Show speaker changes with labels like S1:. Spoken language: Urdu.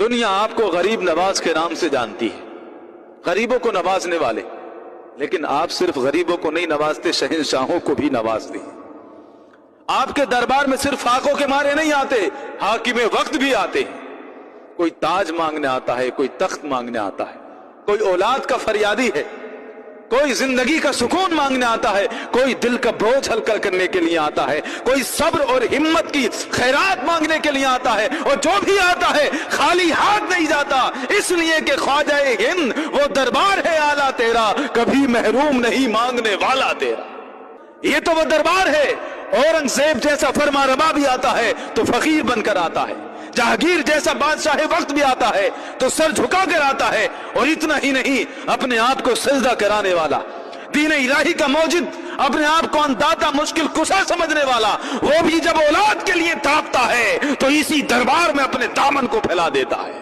S1: دنیا آپ کو غریب نواز کے نام سے جانتی ہے، غریبوں کو نوازنے والے، لیکن آپ صرف غریبوں کو نہیں نوازتے، شہنشاہوں کو بھی نوازتے ہیں۔ آپ کے دربار میں صرف فاقوں کے مارے نہیں آتے، حاکم وقت بھی آتے ہیں۔ کوئی تاج مانگنے آتا ہے، کوئی تخت مانگنے آتا ہے، کوئی اولاد کا فریادی ہے، کوئی زندگی کا سکون مانگنے آتا ہے، کوئی دل کا بوجھ ہلکا کرنے کے لیے آتا ہے، کوئی صبر اور ہمت کی خیرات مانگنے کے لیے آتا ہے، اور جو بھی آتا ہے خالی ہاتھ نہیں جاتا، اس لیے کہ خواجہ ہند وہ دربار ہے اعلیٰ تیرا، کبھی محروم نہیں مانگنے والا تیرا۔ یہ تو وہ دربار ہے۔ اورنگزیب جیسا فرما روا بھی آتا ہے تو فقیر بن کر آتا ہے، جہانگیر جیسا بادشاہ وقت بھی آتا ہے تو سر جھکا کر آتا ہے، اور اتنا ہی نہیں، اپنے آپ کو سجدہ کرانے والا، دین الہی کا موجد، اپنے آپ کو انداتا مشکل کشا سمجھنے والا، وہ بھی جب اولاد کے لیے تاپتا ہے تو اسی دربار میں اپنے دامن کو پھیلا دیتا ہے۔